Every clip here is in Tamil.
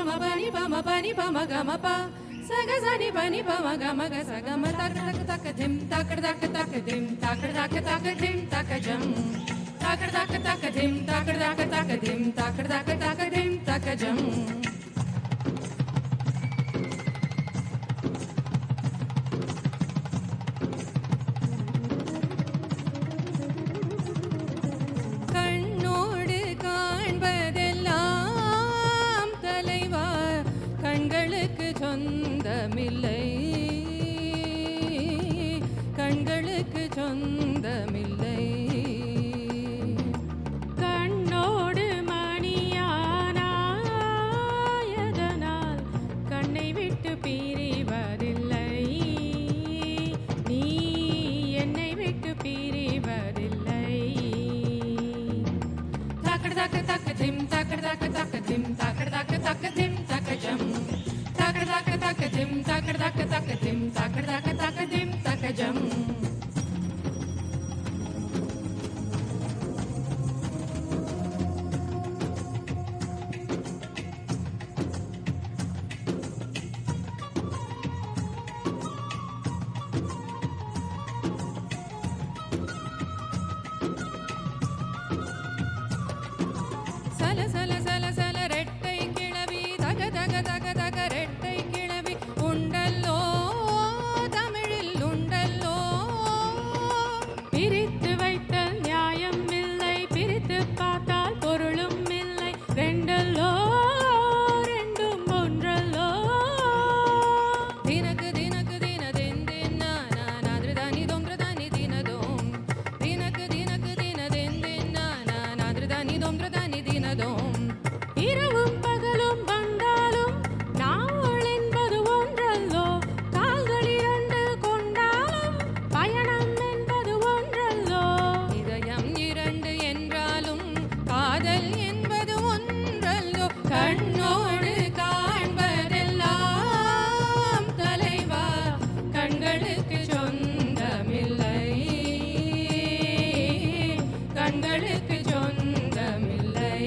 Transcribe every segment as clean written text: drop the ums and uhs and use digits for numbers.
ma pani pa ma pani pa ma ga ma pa sa ga sa ni pa ni pa ma ga sa ga ma tak tak tak dim tak tak tak dim tak tak tak dim tak jam tak tak tak dim tak tak tak dim tak tak tak dim tak jam சொந்தமில்லை கண்களுக்கு சொந்தமில்லை கண்ணோடு மணியானாயதனால் கண்ணை விட்டு பிரிவதில்லை நீ என்னை விட்டு பிரிவதில்லை தக்கட தக்க தக்க திம் தக்கட தக்க தக்க திம் தக்கட தக்க தக்க திம் தக்க ஜம் tak tak dim tak tak tak dim tak tak tak dim tak jam sala sala sala sala rettai kilavi daga daga daga daga rettai பிரித்து வைத்த நியாயம் இல்லை பிரித்து பார்த்தால் பொருளும் இல்லை ரெண்டல்லோ ரெண்டும் ஒன்றல்லோ தினக்கு தினக்கு தினதெந்தின் நானாதிருதானி தொந்திரதானி தினதோம் தினக்கு தினக்கு தினதெந்தின் நானாதிருதானி தொந்திரதானி தினதோம் இரவும் பகலும் வந்தாலும் நாள் என்பது ஒன்றல்லோ கால்கள் இரண்டு கொண்டாலும் பயணம் காதல் என்பது ஒன்றல்லோ கண்ணோடு காண்பதெல்லாம் தலைவா கண்களுக்கு சொந்தமில்லை கண்களுக்கு சொந்தமில்லை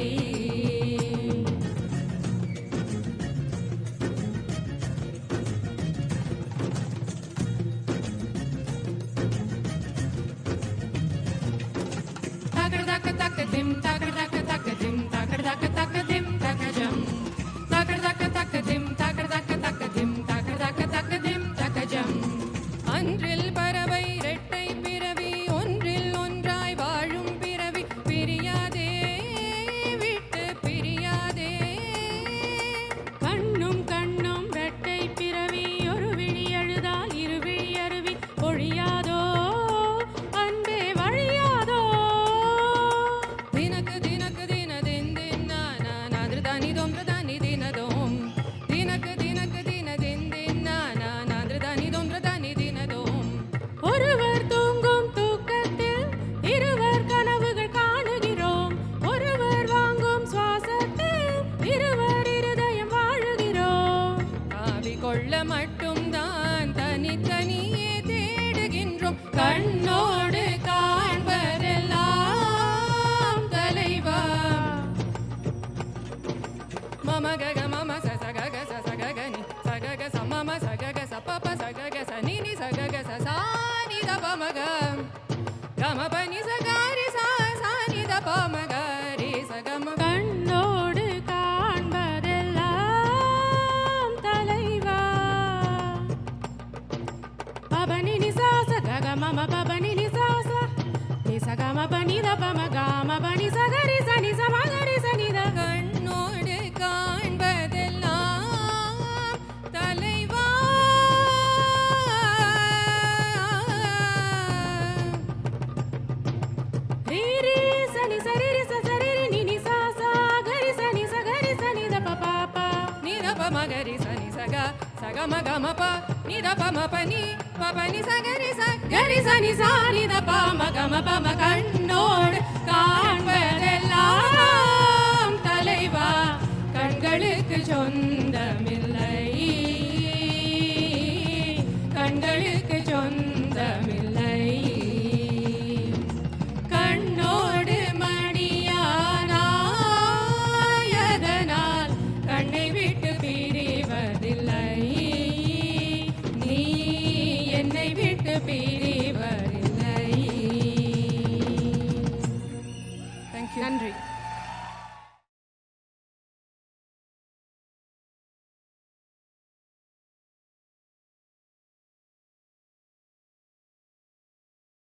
தக்க தக்க தக்க திம் தக்க அன்றில் பறவை இரட்டை பிறவி ஒன்றில் ஒன்றாய் வாழும் பிறவி பிரியாதே விட்டு பிரியாதே கண்ணும் கண்ணும் இரட்டை பிறவி ஒரு விழி அழுதால் இரு விழி அருவி பொழியாதோ அன்பே வழியாதோ தினக்கு தினக்கு தினதெந்தின் நானாதிருதானி தொந்திரதானி தினதோம் தினக்கு தினக்கு தினதெந்தின் நானாதிருதானி தொந்திரதானி ஒருவர் தூங்கும் தூக்கத்தில் இருவர் கனவுகள் காணுகிறோம் ஒருவர் வாங்கும் சுவாசத்தில் இருவர் இருதயம் வாழுகிறோம் காவி கொள்ள மட்டும்தான் தனித்தனியே தேடுகின்றோம் கண்ணோடு காண்பதெல்லாம் தலைவா மம கக மம சசகக சசககனி சகக சமம சகக சப்பப சகக சனினி சகக சசா மக கம பனி சகாரி சானி தப மகரி சகம கண்ணோடு காண்பதெல்லாம் தலைவா பபனி நிசாச கக மம பபனி நிசாச நிசகம பனி தப மகம பனி சகரி சனி சமகரி சனி த கண்ணோடு காண்பதெல்லாம் தலைவா மகரி சனி சக சக மக மப நித பம பனி பபனி சகரி சகரி சனி சானி த பம கம பம கண்ணோடு காண்பதெல்லாம் தலைவா கண்களுக்கு சொந்தமில்லை கண்களுக்கு சொந்தமில்லை கண்ணோடு மணியானாயதனால் கண்ணை விட்டு தேங்க்யூ. நன்றி.